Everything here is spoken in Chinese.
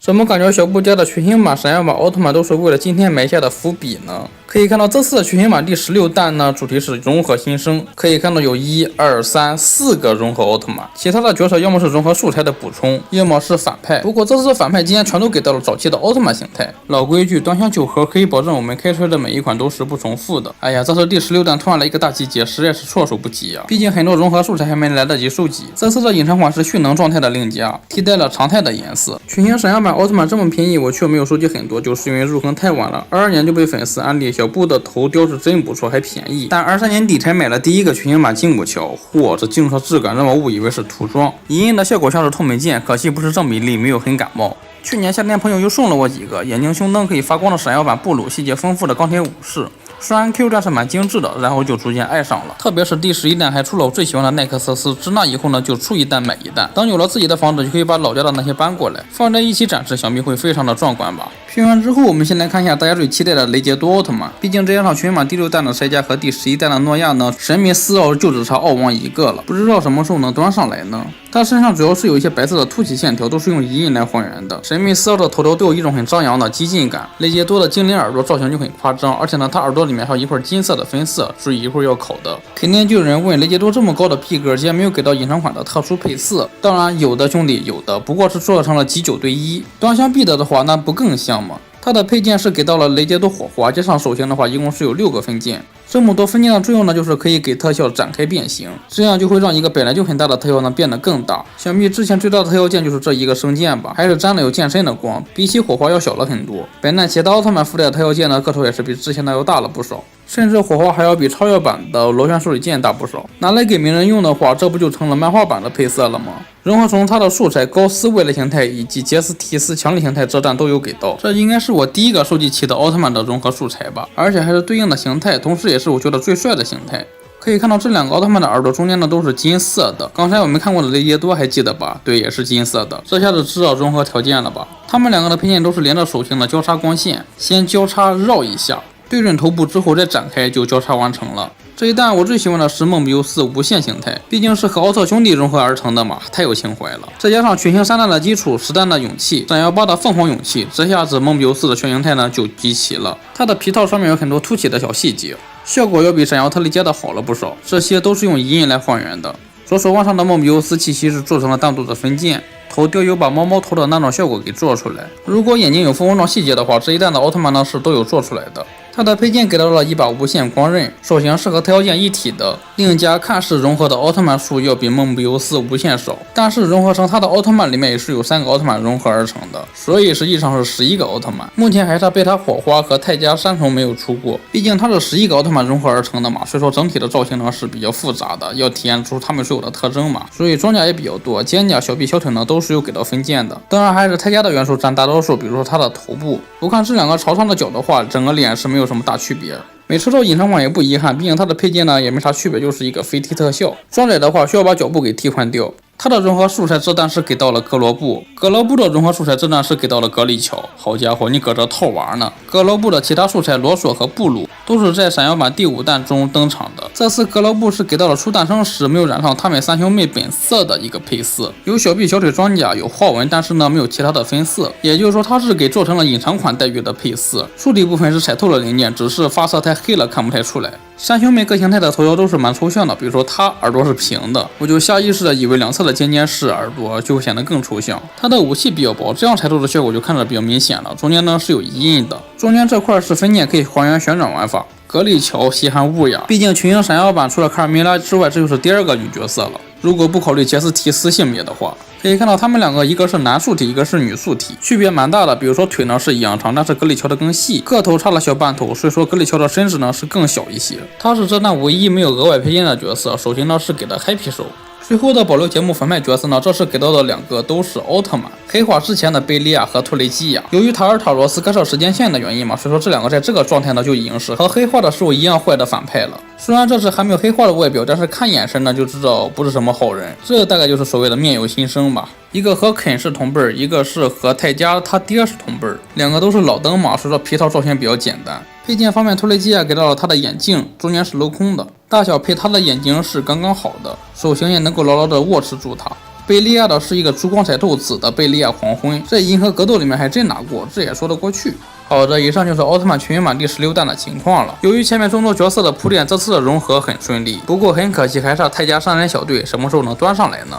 怎么感觉小布家的群星版、闪耀版奥特曼都是为了今天埋下的伏笔呢？可以看到这次的群星版第16弹呢，主题是融合新生，可以看到有1、2、3、4个融合奥特曼，其他的角色要么是融合素材的补充，要么是反派。不过这次反派竟然全都给到了早期的奥特曼形态。老规矩，端箱9盒可以保证我们开出来的每一款都是不重复的。哎呀，这次第16弹突然来一个大集结，实在是措手不及啊！毕竟很多融合素材还没来得及收集。这次的隐藏款是蓄能状态的令甲，替代了常态的颜色。群星闪耀版奥特曼这么便宜，我却没有收集很多，就是因为入坑太晚了。22年就被粉丝安利小布的头雕是真不错，还便宜。但23年底才买了第一个群星版金骨桥，嚯，这金属质感让我误以为是涂装，隐隐的效果像是透美剑，可惜不是正比例，没有很感冒。去年夏天朋友又送了我几个眼睛胸灯可以发光的闪耀版布鲁，细节丰富的钢铁武士。虽然 Q 战是蛮精致的，然后就逐渐爱上了，特别是第11弹还出了我最喜欢的奈克瑟斯，自那以后呢就出一弹买一弹，等有了自己的房子就可以把老家的那些搬过来放在一起展示，想必会非常的壮观吧。评完之后，我们先来看一下大家最期待的雷杰多奥特曼，毕竟这一场群版第6弹的塞迦和第11弹的诺亚呢，神秘4奥就只差奥王一个了，不知道什么时候能端上来呢。他身上主要是有一些白色的凸起线条，都是用银印来还原的。神秘4奥的头条都有一种很张扬的激进感，雷杰多的精灵耳朵造型就很夸张，而且呢，他耳朵里面还有一块金色的分色，注意一会儿要考的。肯定就有人问，雷杰多这么高的逼格，竟然没有给到隐藏款的特殊配色？当然有的兄弟有的，不过是做成了集9对1。端详必得的话，那不更像吗？它的配件是给到了雷杰多火花，加上手型的话，一共是有6个分件。这么多分件的作用呢，就是可以给特效展开变形，这样就会让一个本来就很大的特效呢变得更大。想必之前最大的特效件就是这一个圣剑吧，还是沾了有剑身的光，比起火花要小了很多。本来其他奥特曼附带的特效件呢，个头也是比之前的要大了不少，甚至火花还要比超越版的螺旋手里剑大不少。拿来给鸣人用的话，这不就成了漫画版的配色了吗？融合从它的素材高斯未来形态以及杰斯提斯强力形态这弹都有给到，这应该是我第一个收集齐的奥特曼的融合素材吧，而且还是对应的形态，同时也是我觉得最帅的形态。可以看到这2个奥特曼的耳朵中间呢都是金色的，刚才我们看过的雷杰多还记得吧？对，也是金色的，这下子知道融合条件了吧？他们2个的配件都是连着手型的交叉光线，先交叉绕一下，对准头部之后再展开就交叉完成了。这一弹我最喜欢的是梦比优斯无限形态，毕竟是和奥特兄弟融合而成的嘛，太有情怀了。再加上群星3弹的基础，10弹的勇气，闪耀8的凤凰勇气，这下子梦比优斯的全形态呢就集齐了。它的皮套上面有很多凸起的小细节，效果要比闪耀特利迦的好了不少，这些都是用银印来还原的。左手腕上的梦比优斯气息是做成了单独的分件，头雕有把猫猫头的那种效果给做出来。如果眼睛有蜂窝状细节的话，这一弹的奥特曼呢是都有做出来的。它的配件给到了一把无限光刃，手型是和特效件一体的。另加看似融合的奥特曼数要比梦比优斯无限少，但是融合成它的奥特曼里面也是有3个奥特曼融合而成的，所以实际上是11个奥特曼。目前还差贝塔火花和泰迦3重没有出过，毕竟它是11个奥特曼融合而成的嘛，所以说整体的造型呢是比较复杂的，要体现出它们所有的特征嘛，所以装甲也比较多，肩甲、小臂、小腿呢都是有给到分件的。当然还是泰迦的元素占大多数，比如说它的头部，不看这2个朝上的角的话，整个脸是没有什么大区别。没抽到隐藏款也不遗憾，毕竟它的配件呢也没啥区别，就是一个飞踢特效。装载的话需要把脚部给替换掉。它的融合素材这弹是给到了格罗布，格罗布的融合素材这弹是给到了格里乔。好家伙，你搁这套玩呢！格罗布的其他素材罗索和布鲁都是在闪耀版第5弹中登场的。这次格罗布是给到了初诞生时没有染上他们3兄妹本色的一个配色，有小臂小腿装甲，有花纹，但是呢没有其他的分色，也就是说它是给做成了隐藏款待遇的配色。树底部分是彩透了零件，只是发色太黑了看不太出来。3兄妹各形态的头雕都是蛮抽象的，比如说它耳朵是平的，我就下意识的以为2侧的尖尖是耳朵，就会显得更抽象。它的武器比较薄，这样彩透的效果就看着比较明显了。中间呢是有阴影的，中间这块是分件，可以还原旋转玩法。格里乔稀罕物呀，毕竟群星闪耀版除了卡尔米拉之外，这就是第2个女角色了。如果不考虑杰斯提斯性别的话，可以看到他们2个一个是男素体，一个是女素体，区别蛮大的。比如说腿呢是一样长，但是格里乔的更细，个头差了小半头，所以说格里乔的身子呢是更小一些。他是这弹唯一没有额外配件的角色，手型呢是给的 Happy 手。最后的保留节目反派角色呢，这次给到的2个都是奥特曼，黑化之前的贝利亚和托雷基亚。由于塔尔塔罗斯干涉时间线的原因嘛，所以说这2个在这个状态呢就已经是和黑化的时候一样坏的反派了。虽然这次还没有黑化的外表，但是看眼神呢就知道不是什么好人，这大概就是所谓的面有心生吧。一个和肯是同辈儿，一个是和泰迦他爹是同辈儿，2个都是老灯嘛，所以说皮套造型比较简单。配件方面，托雷基亚给到了他的眼镜，中间是镂空的，大小配他的眼睛是刚刚好的，手型也能够牢牢的握持住它。贝利亚的是一个珠光彩透紫的贝利亚黄昏，这银河格斗里面还真拿过，这也说得过去。好的，以上就是奥特曼全员版第16弹的情况了。由于前面众多角色的铺垫，这次的融合很顺利，不过很可惜还差泰迦3人小队什么时候能端上来呢？